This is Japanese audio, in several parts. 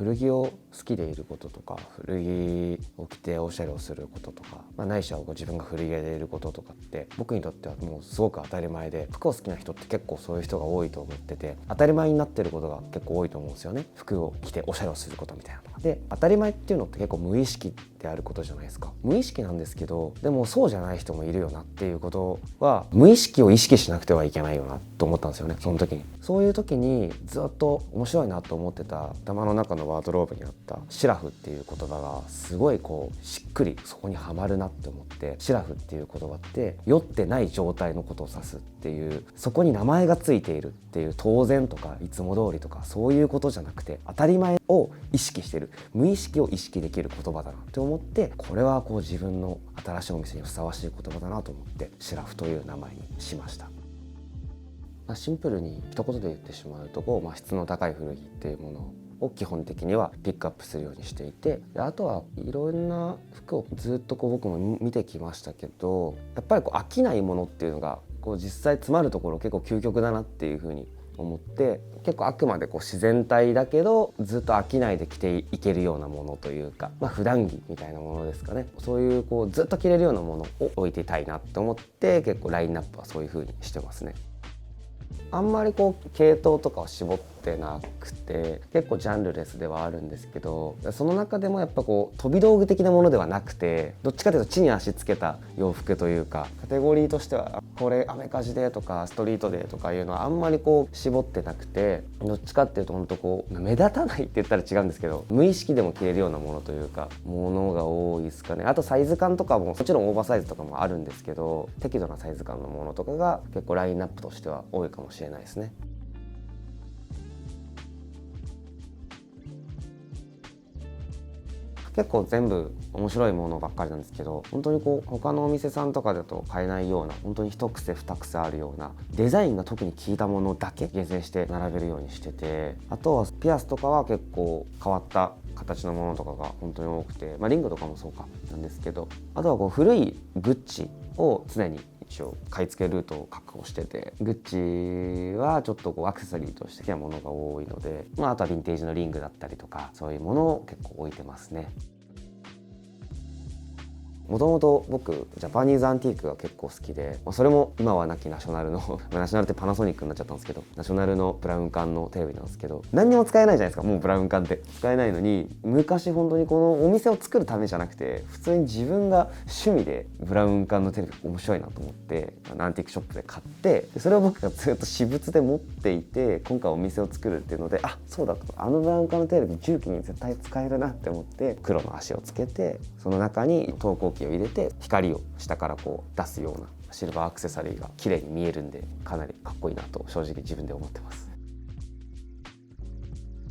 古着を好きでいることとか、古着を着ておしゃれをすることとか、ないしは自分が古着屋でいることとかって僕にとってはもうすごく当たり前で、服を好きな人って結構そういう人が多いと思ってて、当たり前になってることが結構多いと思うんですよね。服を着ておしゃれをすることみたいなのが。で、当たり前っていうのって結構無意識であることじゃないですか。無意識なんですけど、でもそうじゃない人もいるよなっていうことは、無意識を意識しなくてはいけないよなと思ったんですよね。その時に、そういう時にずっと面白いなと思ってた頭の中のワードローブにあったシラフっていう言葉がすごいしっくりそこにはまるなって思って、シラフっていう言葉って酔ってない状態のことを指すっていう、そこに名前がついているっていう、当然とかいつも通りとかそういうことじゃなくて、当たり前を意識してる、無意識を意識できる言葉だなって思って、これは自分の新しいお店にふさわしい言葉だなと思ってシラフという名前にしました。シンプルに一言で言ってしまうと質の高い古着っていうものを基本的にはピックアップするようにしていて、あとはいろんな服をずっと僕も見てきましたけど、やっぱり飽きないものっていうのが実際詰まるところ結構究極だなっていうふうに思って、結構あくまで自然体だけどずっと飽きないで着ていけるようなものというか、普段着みたいなものですかね。そういうずっと着れるようなものを置いていたいなって思って、結構ラインナップはそういうふうにしてますね。あんまり系統とかを絞ってなくて、結構ジャンルレスではあるんですけど、その中でもやっぱ飛び道具的なものではなくて、どっちかというと地に足つけた洋服というか、カテゴリーとしてはこれアメカジでとかストリートでとかいうのはあんまり絞ってなくて、どっちかっていうと本当目立たないって言ったら違うんですけど、無意識でも着れるようなものというかものが多いですかね。あとサイズ感とかももちろんオーバーサイズとかもあるんですけど、適度なサイズ感のものとかが結構ラインナップとしては多いかもしれないですね。結構全部面白いものばっかりなんですけど、本当に他のお店さんとかだと買えないような、本当に一癖二癖あるようなデザインが特に効いたものだけ厳選して並べるようにしてて、あとはピアスとかは結構変わった形のものとかが本当に多くて、リングとかもそうかなんですけど、あとは古いグッチを常に一応買い付けルートを確保してて、グッチはちょっとアクセサリーとしてきたものが多いので、あとはヴィンテージのリングだったりとか、そういうものを結構置いてますね。もともと僕ジャパニーズアンティークが結構好きで、それも今はなきナショナルのナショナルってパナソニックになっちゃったんですけど、ナショナルのブラウン管のテレビなんですけど、何にも使えないじゃないですか。もうブラウン管って使えないのに、昔本当にこのお店を作るためじゃなくて、普通に自分が趣味でブラウン管のテレビ面白いなと思ってアンティークショップで買って、それを僕がずっと私物で持っていて、今回お店を作るっていうので、そうだと、あのブラウン管のテレビ重機に絶対使えるなって思って、黒の足をつけて、その中に投光器を入れて光を下から出すようなシルバーアクセサリーが綺麗に見えるんで、かなりかっこいいなと正直自分で思ってます。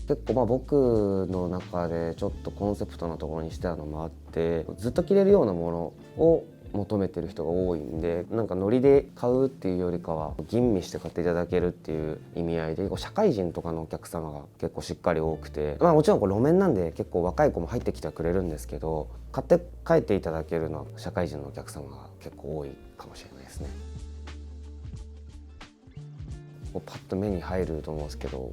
結構僕の中でちょっとコンセプトのところにしてたのもあって、ずっと着れるようなものを求めてる人が多いんで、ノリで買うっていうよりかは吟味して買っていただけるっていう意味合いで、社会人とかのお客様が結構しっかり多くて、もちろん路面なんで結構若い子も入ってきてはくれるんですけど、買って帰っていただけるのは社会人のお客様が結構多いかもしれないですね。パッと目に入ると思うんですけど、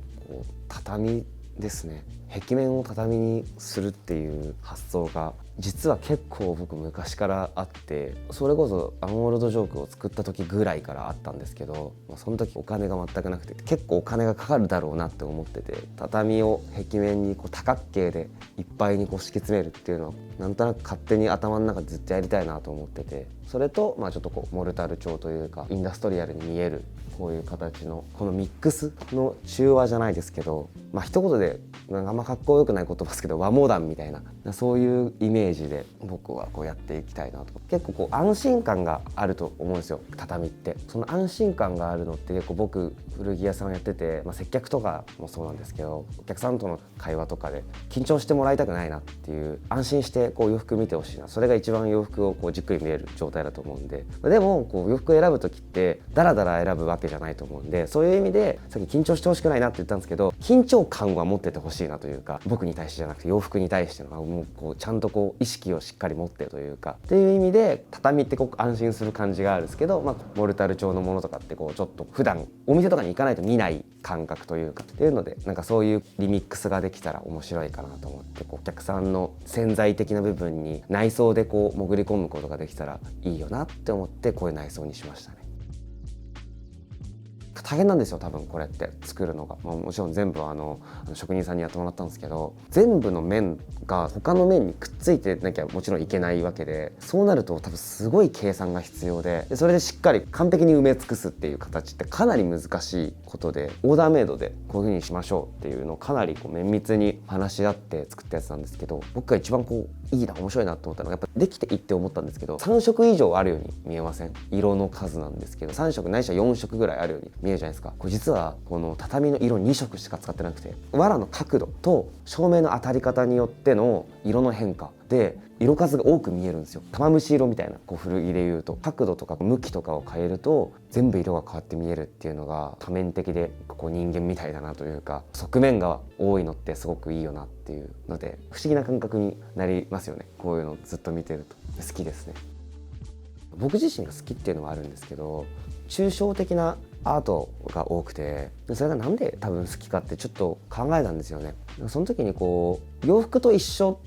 畳ですね。壁面を畳にするっていう発想が実は結構僕昔からあって、それこそアンオールドジョークを作った時ぐらいからあったんですけど、その時お金が全くなくて、結構お金がかかるだろうなって思ってて、畳を壁面に多角形でいっぱいに敷き詰めるっていうのをなんとなく勝手に頭の中でずっとやりたいなと思ってて、それとちょっとモルタル調というかインダストリアルに見えるこういう形のこのミックスの中和じゃないですけど、一言であんまかっこよくない言葉ですけど和モダンみたいな、そういうイメージで僕はやっていきたいなと。結構安心感があると思うんですよ、畳って。その安心感があるのって結構僕古着屋さんやってて、接客とかもそうなんですけど、お客さんとの会話とかで緊張してもらいたくないなっていう、安心して洋服見てほしいな、それが一番洋服をじっくり見える状態だと思うんで、でも洋服を選ぶ時ってダラダラ選ぶわけじゃないと思うんで、そういう意味でさっき緊張してほしくないなって言ったんですけど、緊張感は持っててほしいなとというか、僕に対してじゃなくて洋服に対してのもうこうちゃんとこう意識をしっかり持ってるというかっていう意味で、畳ってこう安心する感じがあるんですけど、モルタル調のものとかってこうちょっと普段お店とかに行かないと見ない感覚というかっていうので、なんかそういうリミックスができたら面白いかなと思って、こうお客さんの潜在的な部分に内装でこう潜り込むことができたらいいよなって思って、こういう内装にしましたね。大変なんですよ多分これって作るのが、もちろん全部は職人さんにやってもらったんですけど、全部の面が他の面にくっついてなきゃもちろんいけないわけで、そうなると多分すごい計算が必要で、それでしっかり完璧に埋め尽くすっていう形ってかなり難しいことで、オーダーメイドでこういう風にしましょうっていうのをかなりこう綿密に話し合って作ったやつなんですけど、僕が一番こういいな面白いなと思ったのが、やっぱできていって思ったんですけど、3色以上あるように見えません？色の数なんですけど3色ないしは4色ぐらいあるように見えるじゃないですか。これ実はこの畳の色2色しか使ってなくて、藁の角度と照明の当たり方によっての色の変化で色数が多く見えるんですよ。玉虫色みたいな、こう古着で言うと角度とか向きとかを変えると全部色が変わって見えるっていうのが多面的で、こう人間みたいだなというか、側面が多いのってすごくいいよなっていうので、不思議な感覚になりますよね。こういうのずっと見てると好きですね。僕自身が好きっていうのはあるんですけど、抽象的なアートが多くて、それがなんで多分好きかってちょっと考えたんですよね。その時にこう洋服と一緒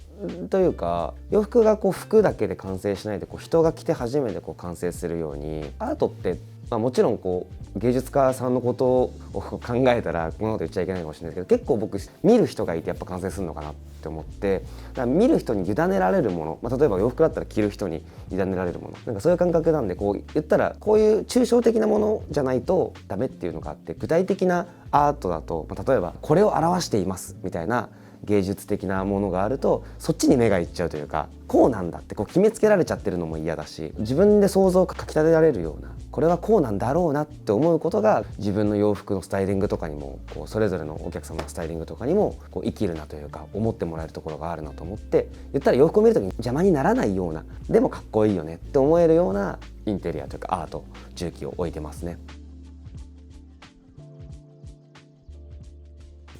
というか、洋服がこう服だけで完成しないで、こう人が着て初めてこう完成するように、アートって、もちろんこう芸術家さんのことを考えたらこんなこと言っちゃいけないかもしれないですけど、結構僕見る人がいてやっぱ完成するのかなって思って、だから見る人に委ねられるもの、例えば洋服だったら着る人に委ねられるもの、なんかそういう感覚なんで、こう言ったらこういう抽象的なものじゃないとダメっていうのがあって、具体的なアートだと、例えばこれを表していますみたいな芸術的なものがあると、そっちに目がいっちゃうというか、こうなんだってこう決めつけられちゃってるのも嫌だし、自分で想像をかき立てられるような、これはこうなんだろうなって思うことが自分の洋服のスタイリングとかにも、こうそれぞれのお客様のスタイリングとかにもこう生きるなというか、思ってもらえるところがあるなと思って、言ったら洋服を見るときに邪魔にならないような、でもかっこいいよねって思えるようなインテリアというかアート、重機を置いてますね。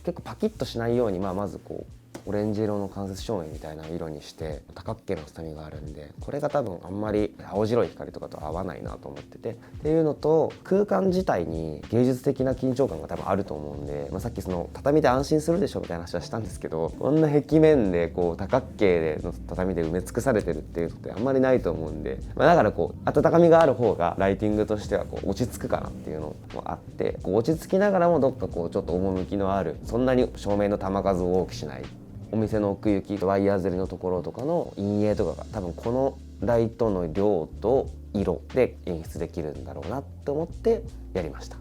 結構パキッとしないように、まずこうオレンジ色の間接照明みたいな色にして多角形の畳があるんで、これが多分あんまり青白い光とかと合わないなと思ってて、っていうのと、空間自体に芸術的な緊張感が多分あると思うんで、さっきその畳で安心するでしょみたいな話はしたんですけど、こんな壁面でこう多角形の畳で埋め尽くされてるっていうのってあんまりないと思うんで、だからこう温かみがある方がライティングとしてはこう落ち着くかなっていうのもあって、こう落ち着きながらもどっかこうちょっと趣のある、そんなに照明の球数を多くしない、お店の奥行き、ワイヤー釣りのところとかの陰影とかが多分このライトの量と色で演出できるんだろうなと思ってやりました。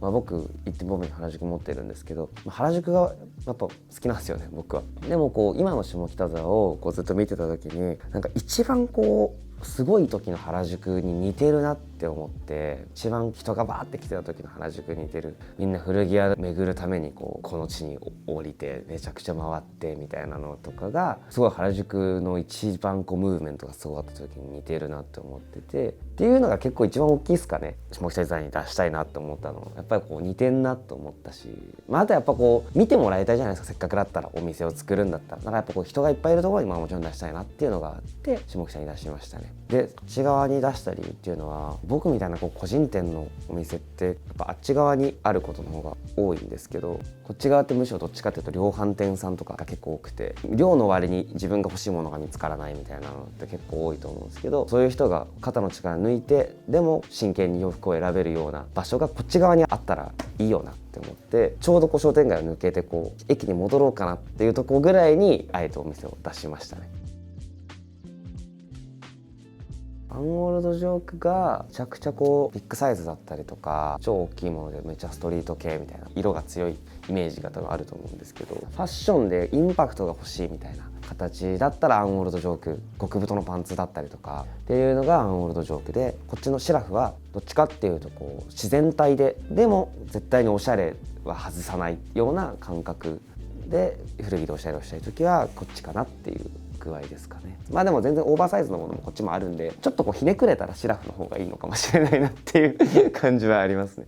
僕行ってボブに原宿持ってるんですけど、原宿がやっぱ好きなんですよね僕は。でもこう今の下北沢をこうずっと見てた時に、なんか一番こうすごい時の原宿に似てるなって思って、一番人がバーって来てた時の原宿に似てる、みんな古着屋巡るためにこの地に降りてめちゃくちゃ回ってみたいなのとかが、すごい原宿の一番こうムーブメントがすごかった時に似てるなって思ってて、っていうのが結構一番大きいですかね。下北沢に出したいなって思ったの、やっぱりこう似てんなと思ったし、あとやっぱこう見てもらいたいじゃないですか、せっかくだったらお店を作るんだったら。だからやっぱこう人がいっぱいいるところにもちろん出したいなっていうのがあって下北に出しましたね。でこっち側に出した理由っていうのは、僕みたいなこう個人店のお店ってやっぱあっち側にあることの方が多いんですけど、こっち側ってむしろどっちかっていうと量販店さんとかが結構多くて、量の割に自分が欲しいものが見つからないみたいなのって結構多いと思うんですけど、そういう人が肩の力抜いてでも真剣に洋服を選べるような場所がこっち側にあったらいいよなって思って、ちょうどこう商店街を抜けてこう駅に戻ろうかなっていうところぐらいにあえてお店を出しましたね。アンゴールドジョークがめちゃくちゃこうビッグサイズだったりとか、超大きいものでめっちゃストリート系みたいな色が強いイメージが多分あると思うんですけど、ファッションでインパクトが欲しいみたいな形だったらアンゴールドジョーク、極太のパンツだったりとかっていうのがアンゴールドジョークで、こっちのシラフはどっちかっていうとこう自然体で、でも絶対におしゃれは外さないような感覚で、古着でおしゃれをしたい時はこっちかなっていう具合ですかね。でも全然オーバーサイズのものもこっちもあるんで、ちょっとこうひねくれたらシラフの方がいいのかもしれないなっていう感じはありますね。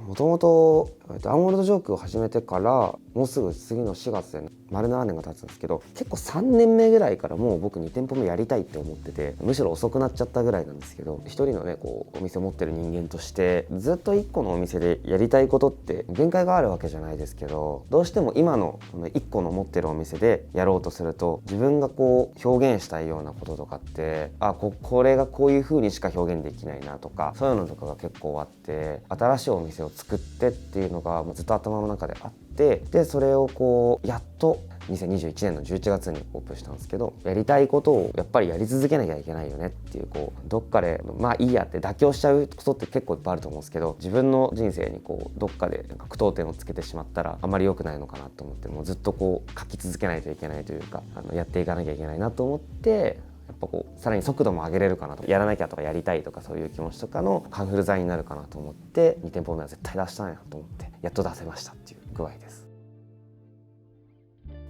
もともとアンオールドジョークを始めてからもうすぐ次の4月で丸7年が経つんですけど、結構3年目ぐらいからもう僕2店舗目やりたいって思ってて、むしろ遅くなっちゃったぐらいなんですけど、一人のねこうお店を持ってる人間としてずっと1個のお店でやりたいことって限界があるわけじゃないですけど、どうしても今の1個の持ってるお店でやろうとすると自分がこう表現したいようなこととかってこれがこういう風にしか表現できないなとか、そういうのとかが結構あって、新しいお店を作ってっていうのがずっと頭の中であって、でそれをこうやっと2021年の11月にオープンしたんですけど、やりたいことをやっぱりやり続けなきゃいけないよねっていう、こうどっかでまあいいやって妥協しちゃうことって結構いっぱいあると思うんですけど、自分の人生にこうどっかで句読点をつけてしまったらあまり良くないのかなと思って、もうずっとこう書き続けないといけないというか、やっていかなきゃいけないなと思って、やっぱこうさらに速度も上げれるかなと、やらなきゃとかやりたいとかそういう気持ちとかのカンフル剤になるかなと思って、2店舗目は絶対出したいなと思ってやっと出せましたっていう具合です。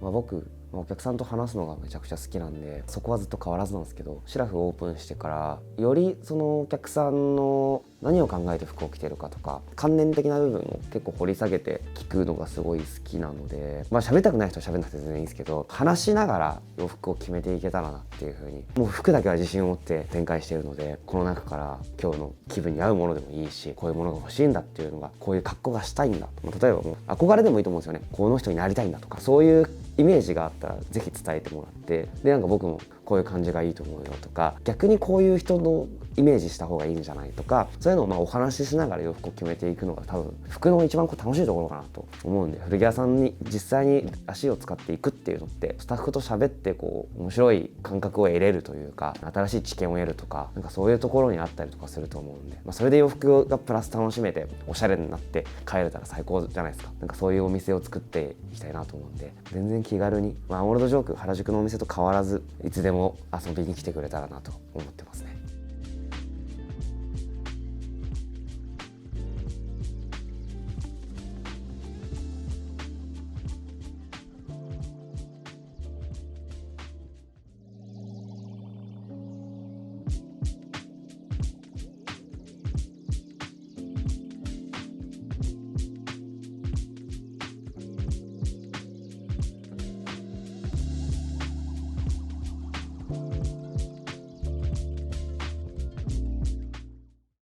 僕お客さんと話すのがめちゃくちゃ好きなんで、そこはずっと変わらずなんですけど、シラフオープンしてからよりそのお客さんの何を考えて服を着てるかとか、観念的な部分を結構掘り下げて聞くのがすごい好きなので、喋りたくない人は喋んなくて全然いいんですけど、話しながら洋服を決めていけたらなっていう風に、もう服だけは自信を持って展開しているので、この中から今日の気分に合うものでもいいし、こういうものが欲しいんだっていうのが、こういう格好がしたいんだと、例えばもう憧れでもいいと思うんですよね。この人になりたいんだとか、そういうイメージがあったらぜひ伝えてもらって、でなんか僕もこういう感じがいいと思うよとか、逆にこういう人のイメージした方がいいんじゃないとか、そういうのをお話ししながら洋服を決めていくのが多分服の一番楽しいところかなと思うんで、古着屋さんに実際に足を使っていくっていうのって、スタッフと喋ってこう面白い感覚を得れるというか、新しい知見を得るとか、なんかそういうところにあったりとかすると思うんで、それで洋服がプラス楽しめておしゃれになって帰れたら最高じゃないですか。なんかそういうお店を作っていきたいなと思うんで、全然気軽に、アンオールドジョーク原宿のお店と変わらずいつでも遊びに来てくれたらなと思ってますね。